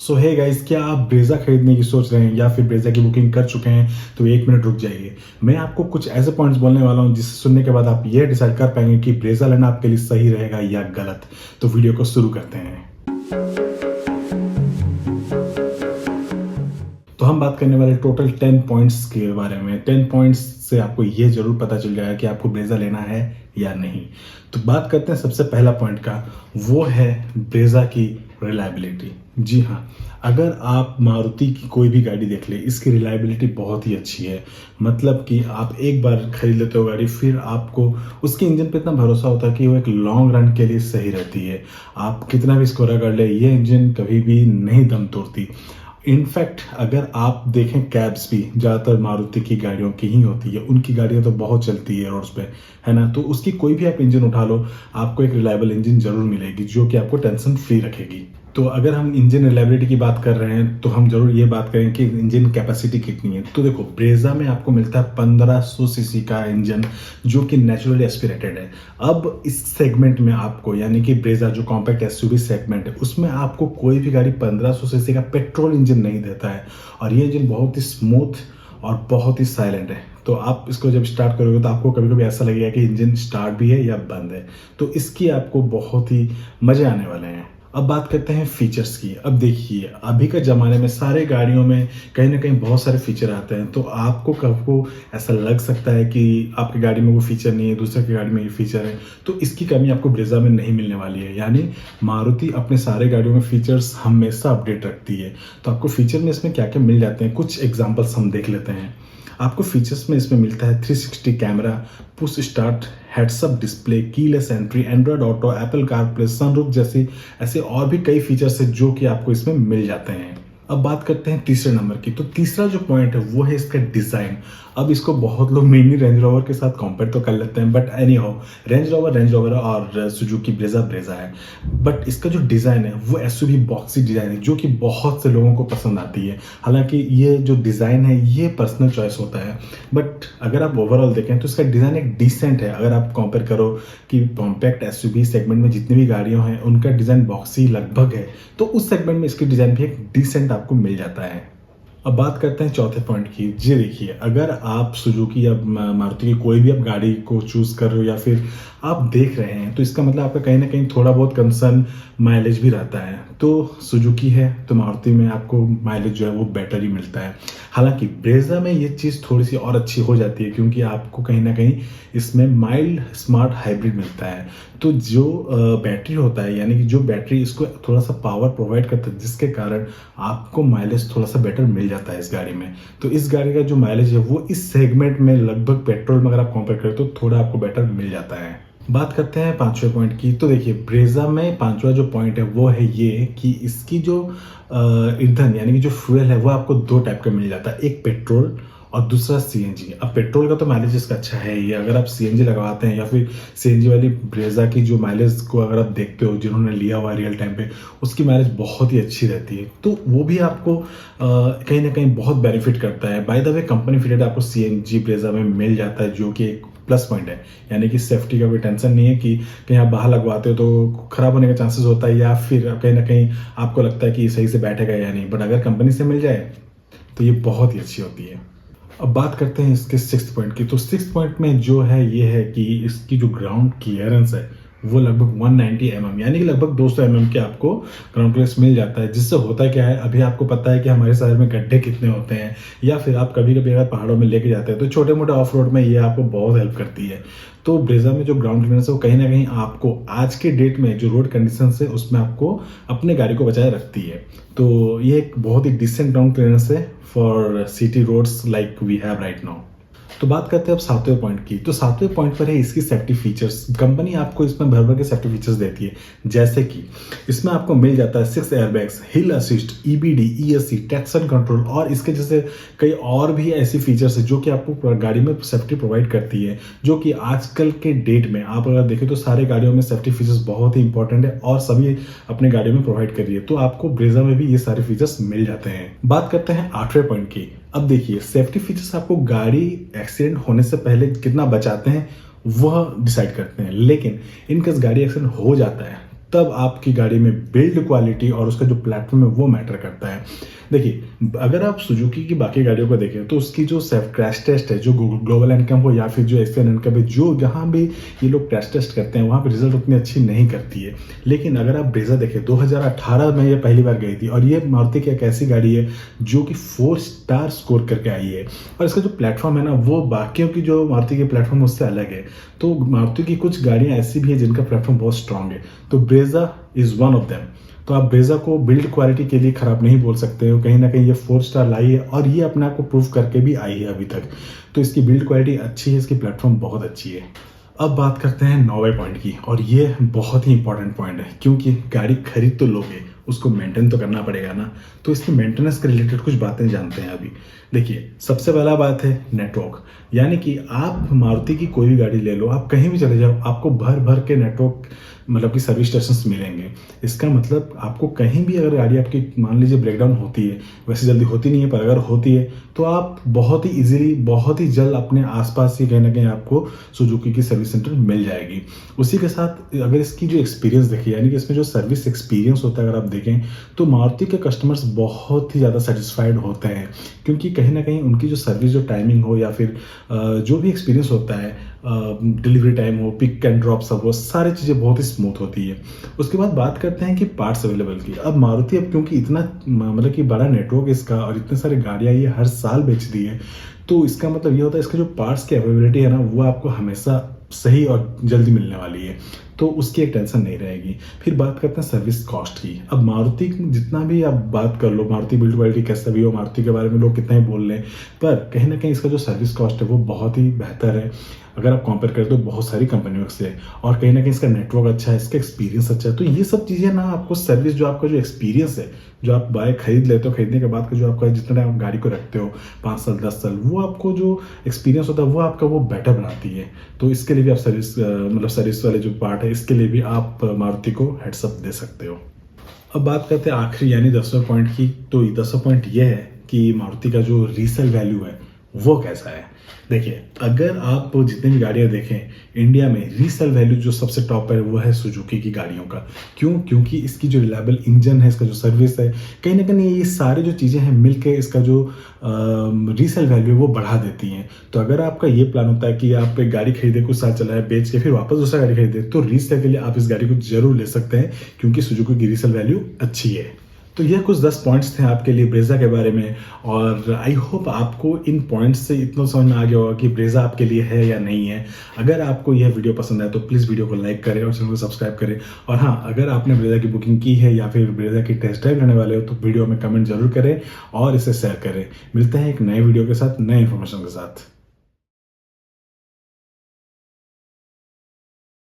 सो hey guys, क्या आप Brezza खरीदने की सोच रहे हैं या फिर ब्रेजा की बुकिंग कर चुके हैं तो एक मिनट रुक जाइए। मैं आपको कुछ ऐसे पॉइंट्स बोलने वाला हूं जिसे सुनने के बाद आप ये डिसाइड कर पाएंगे कि ब्रेजा लेना आपके लिए सही रहेगा या गलत। तो वीडियो को शुरू करते हैं। तो हम बात करने वाले टोटल 10 पॉइंट्स के बारे में। 10 पॉइंट्स से आपको ये जरूर पता चल जाएगा कि आपको ब्रेजा लेना है या नहीं। तो बात करते हैं सबसे पहला पॉइंट का, वो है ब्रेजा की रिलायबिलिटी। जी हाँ, अगर आप मारुति की कोई भी गाड़ी देख ले, इसकी रिलायबिलिटी बहुत ही अच्छी है। मतलब कि आप एक बार खरीद लेते हो गाड़ी, फिर आपको उसके इंजन पे इतना भरोसा होता है कि वो एक लॉन्ग रन के लिए सही रहती है। आप कितना भी इसको रगड़ ले, ये इंजन कभी भी नहीं दम तोड़ती। इनफैक्ट अगर आप देखें, कैब्स भी ज़्यादातर मारुति की गाड़ियों की ही होती है। उनकी गाड़ियाँ तो बहुत चलती है रोड्स पे, है ना। तो उसकी कोई भी आप इंजन उठा लो, आपको एक रिलायबल इंजन जरूर मिलेगी जो कि आपको टेंशन फ्री रखेगी। तो अगर हम इंजन रिलायबिलिटी की बात कर रहे हैं तो हम जरूर ये बात करें कि इंजन कैपेसिटी कितनी है। तो देखो, ब्रेजा में आपको मिलता है 1500 सीसी का इंजन जो कि नेचुरली एस्पिरेटेड है। अब इस सेगमेंट में आपको, यानी कि ब्रेजा जो कॉम्पैक्ट एसयूवी सेगमेंट है, उसमें आपको कोई भी गाड़ी 1500 सीसी का पेट्रोल इंजन नहीं देता है। और ये इंजन बहुत ही स्मूथ और बहुत ही साइलेंट है। तो आप इसको जब स्टार्ट करोगे तो आपको कभी कभी ऐसा लगेगा कि इंजन स्टार्ट भी है या बंद है। तो इसकी आपको बहुत ही मजे आने वाले हैं। अब बात करते हैं फीचर्स की। अब देखिए, अभी के ज़माने में सारे गाड़ियों में कहीं ना कहीं बहुत सारे फीचर आते हैं। तो आपको कब ऐसा लग सकता है कि आपकी गाड़ी में वो फीचर नहीं है, दूसरे की गाड़ी में ये फीचर है। तो इसकी कमी आपको ब्रेजा में नहीं मिलने वाली है। यानी मारुति अपने सारे गाड़ियों में फीचर्स हमेशा अपडेट रखती है। तो आपको फीचर में इसमें क्या क्या मिल जाते हैं, कुछ एग्जाम्पल्स हम देख लेते हैं। आपको फीचर्स में इसमें मिलता है 360 camera, push start, heads up display, keyless entry, Android auto, Apple CarPlay, sunroof जैसी ऐसे और भी कई फीचर्स है जो कि आपको इसमें मिल जाते हैं। अब बात करते हैं तीसरे नंबर की। तो तीसरा जो पॉइंट है वो है इसका डिजाइन। अब इसको बहुत लोग मिनी रेंज रोवर के साथ कंपेयर तो कर लेते हैं, but any how, range rover और सुजुकी ब्रेजा है। बट इसका जो डिज़ाइन है वो एसयूवी बॉक्सी डिज़ाइन है जो कि बहुत से लोगों को पसंद आती है। हालांकि ये जो डिज़ाइन है ये पर्सनल चॉइस होता है, बट अगर आप ओवरऑल देखें तो इसका डिज़ाइन एक डिसेंट है। अगर आप कंपेयर करो कि कॉम्पैक्ट एसयूवी सेगमेंट में जितनी भी गाड़ियाँ हैं उनका डिज़ाइन बॉक्सी लगभग है, तो उस सेगमेंट में इसकी डिज़ाइन भी एक डिसेंट आपको मिल जाता है। अब बात करते हैं चौथे पॉइंट की। जी देखिए, अगर आप सुजुकी या मारुति की कोई भी आप गाड़ी को चूज कर रहे हो या फिर आप देख रहे हैं, तो इसका मतलब आपका कहीं ना कहीं थोड़ा बहुत कंसर्न माइलेज भी रहता है। तो सुजुकी है तो मारुति में आपको माइलेज जो है वो बेटर ही मिलता है। हालांकि ब्रेजा में ये चीज़ थोड़ी सी और अच्छी हो जाती है क्योंकि आपको कहीं ना कहीं इसमें माइल्ड स्मार्ट हाइब्रिड मिलता है। तो जो बैटरी होता है, यानी कि जो बैटरी इसको थोड़ा सा पावर प्रोवाइड करता है, जिसके कारण आपको माइलेज थोड़ा सा बेटर मिल जाता है इस गाड़ी में। तो इस गाड़ी का जो माइलेज है वो इस सेगमेंट में लगभग पेट्रोल में अगर आप कंपेयर करें तो थोड़ा आपको बेटर मिल जाता है। बात करते हैं पांचवें पॉइंट की। तो देखिए, ब्रेजा में पांचवा जो पॉइंट है वो है ये कि इसकी जो ईंधन यानी कि जो फ्यूल है वो आपको दो टाइप का मिल जाता है, एक पेट्रोल और दूसरा सीएनजी। अब पेट्रोल का तो माइलेज इसका अच्छा है ही। अगर आप सीएनजी लगवाते हैं या फिर सीएनजी वाली ब्रेजा की जो माइलेज को अगर आप देखते हो, जिन्होंने लिया हुआ है रियल टाइम पे, उसकी माइलेज बहुत ही अच्छी रहती है। तो वो भी आपको कहीं ना कहीं बहुत बेनिफिट करता है। By the way, company fitted आपको सीएनजी ब्रेजा में मिल जाता है जो कि एक प्लस पॉइंट है। यानी कि सेफ्टी का कोई टेंशन नहीं है कि कहीं आप बाहर लगवाते हो तो खराब होने का चांसेस होता है या फिर कहीं ना कहीं आपको लगता है कि सही से बैठेगा या नहीं। बट अगर कंपनी से मिल जाए तो ये बहुत ही अच्छी होती है। अब बात करते हैं इसके 6th पॉइंट की। तो 6th पॉइंट में जो है ये है कि इसकी जो ग्राउंड क्लियरेंस है वो लगभग 190 mm, यानी कि लगभग 200 mm के आपको ग्राउंड क्लियरेंस मिल जाता है। जिससे होता क्या है, अभी आपको पता है कि हमारे शहर में गड्ढे कितने होते हैं, या फिर आप कभी कभी अगर पहाड़ों में लेके जाते हैं तो छोटे मोटे ऑफ रोड में ये आपको बहुत हेल्प करती है। तो ब्रेजा में जो ग्राउंड क्लियरेंस है वो कहीं ना कहीं आपको आज के डेट में जो रोड कंडीशन है उसमें आपको अपने गाड़ी को बचाए रखती है। तो ये एक बहुत ही डिसेंट ग्राउंड क्लियरेंस है for city roads like we have right now. तो बात करते हैं अब 7वें पॉइंट की। तो 7वें पॉइंट पर है इसकी सेफ्टी फीचर्स। कंपनी आपको इसमें भर भर के सेफ्टी फीचर्स देती है, जैसे कि इसमें आपको मिल जाता है 6 एयरबैग्स, हिल assist, EBD, ESC, traction control और इसके जैसे कई और भी ऐसी फीचर्स है जो कि आपको गाड़ी में सेफ्टी प्रोवाइड करती है। जो कि आजकल के डेट में आप अगर देखें तो सारे गाड़ियों में सेफ्टी फीचर्स बहुत ही इंपॉर्टेंट है और सभी अपने गाड़ियों में प्रोवाइड कर रही है। तो आपको ब्रेजा में भी ये सारे फीचर्स मिल जाते हैं। बात करते हैं 8वें पॉइंट की। अब देखिए, सेफ्टी फीचर्स आपको गाड़ी एक्सीडेंट होने से पहले कितना बचाते हैं वह डिसाइड करते हैं, लेकिन इनकेस गाड़ी एक्सीडेंट हो जाता है तब आपकी गाड़ी में बिल्ड क्वालिटी और उसका जो प्लेटफॉर्म है वो मैटर करता है। देखिए, अगर आप सुजुकी की बाकी गाड़ियों को देखें तो उसकी जो सेल्फ क्रैश टेस्ट है, जो ग्लोबल एनकम हो या फिर जो एशियन एनकम है, जो जहाँ भी ये लोग क्रैश टेस्ट करते हैं वहाँ पे रिजल्ट उतनी अच्छी नहीं करती है। लेकिन अगर आप ब्रेजा देखें, 2018 में ये पहली बार गई थी और ये मारुति की एक ऐसी गाड़ी है जो कि 4 स्टार स्कोर करके आई है। और इसका जो प्लेटफॉर्म है ना, वो बाकियों की जो मारुति के प्लेटफॉर्म उससे अलग है। तो मारुति की कुछ गाड़ियाँ ऐसी भी हैं जिनका प्लेटफॉर्म बहुत स्ट्रांग है, तो Brezza is one of them. तो आप ब्रेजा को बिल्ड क्वालिटी के लिए खराब नहीं बोल सकते हो, कहीं ना कहीं ये 4 स्टार लाई है और ये अपने आप को प्रूव करके भी आई है अभी तक। तो इसकी बिल्ड क्वालिटी अच्छी है, इसकी प्लेटफॉर्म बहुत अच्छी है। अब बात करते हैं 9वें पॉइंट की, और ये बहुत ही इंपॉर्टेंट पॉइंट है क्योंकि गाड़ी खरीद तो लोगे, उसको मेंटेन तो करना पड़ेगा ना। तो इसकी मेंटेनेंस के रिलेटेड कुछ बातें जानते हैं अभी। देखिए, सबसे पहला बात है नेटवर्क, यानी कि आप मारुति की कोई भी गाड़ी ले लो, आप कहीं भी चले जाओ, आपको भर भर के नेटवर्क मतलब कि सर्विस स्टेशन मिलेंगे। इसका मतलब आपको कहीं भी अगर गाड़ी आपकी मान लीजिए ब्रेकडाउन होती है, वैसे जल्दी होती नहीं है पर अगर होती है तो आप बहुत ही इजीली, बहुत ही जल्द अपने आसपास ही कहीं ना कहीं आपको सुजुकी की सर्विस सेंटर मिल जाएगी। उसी के साथ अगर इसकी जो एक्सपीरियंस देखिए, यानी कि इसमें जो सर्विस एक्सपीरियंस होता है अगर आप देखें तो मारुति के कस्टमर्स बहुत ही ज़्यादा सेटिस्फाइड होते हैं, क्योंकि कहीं ना कहीं उनकी जो सर्विस जो टाइमिंग हो या फिर जो भी एक्सपीरियंस होता है, डिलीवरी टाइम हो, पिक एंड ड्रॉप सब हो, सारी चीज़ें बहुत ही स्मूथ होती है। उसके बाद बात करते हैं कि पार्ट्स अवेलेबल की। अब मारुति अब क्योंकि इतना मतलब कि बड़ा नेटवर्क इसका और इतने सारे गाड़ियाँ ये हर साल बेच रही है, तो इसका मतलब ये होता है इसके जो पार्ट्स की अवेलेबिलिटी है ना, वो आपको हमेशा सही और जल्दी मिलने वाली है, तो उसकी एक टेंशन नहीं रहेगी। फिर बात करते हैं सर्विस कॉस्ट की। अब मारुति जितना भी आप बात कर लो, मारुति बिल्ड क्वालिटी कैसा भी हो, मारुति के बारे में लोग कितना ही बोल लें, पर कहीं ना कहीं इसका जो सर्विस कॉस्ट है वो बहुत ही बेहतर है अगर आप कंपेयर करें तो बहुत सारी कंपनियों से। और कहीं ना कहीं इसका नेटवर्क अच्छा है, इसका एक्सपीरियंस अच्छा है। तो ये सब चीज़ें ना आपको सर्विस, जो आपका जो एक्सपीरियंस है, जो आप बाइक खरीद लेते हो, खरीदने के बाद का जो आपका जितना टाइम आप गाड़ी को रखते हो 5 साल 10 साल, वो आपको जो एक्सपीरियंस होता है वो आपका वो बेटर बनाती है। तो इसके लिए भी आप सर्विस मतलब सर्विस वाले जो पार्ट है इसके लिए भी आप मारुति को हेड्सअप दे सकते हो। अब बात करते हैं आखिरी यानी 10वें पॉइंट की। तो 10वां पॉइंट ये है कि मारुति का जो रीसेल वैल्यू है वो कैसा है। देखिए, अगर आप जितनी भी गाड़ियां देखें इंडिया में, रीसेल वैल्यू जो सबसे टॉप है वो है सुजुकी की गाड़ियों का। क्यों? क्योंकि इसकी जो रिलायबल इंजन है, इसका जो सर्विस है, कहीं ना कहीं ये सारी जो चीज़ें हैं मिलके इसका जो रीसेल वैल्यू है वो बढ़ा देती हैं। तो अगर आपका ये प्लान होता है कि आप एक गाड़ी खरीदे, कुछ साल चलाए, बेच के फिर वापस दूसरा गाड़ी खरीदे, तो रीसेल के लिए आप इस गाड़ी को जरूर ले सकते हैं क्योंकि सुजुकी की रीसेल वैल्यू अच्छी है। तो ये कुछ 10 पॉइंट्स थे आपके लिए ब्रेजा के बारे में, और आई होप आपको इन पॉइंट्स से इतना समझ में आ गया होगा कि ब्रेजा आपके लिए है या नहीं है। अगर आपको यह वीडियो पसंद आए तो प्लीज़ वीडियो को लाइक करें और चैनल को सब्सक्राइब करें। और हाँ, अगर आपने ब्रेजा की बुकिंग की है या फिर ब्रेजा की टेस्ट ड्राइव लेने वाले हो तो वीडियो में कमेंट जरूर करें और इसे शेयर करें। मिलते हैं एक नए वीडियो के साथ, नए इन्फॉर्मेशन के साथ।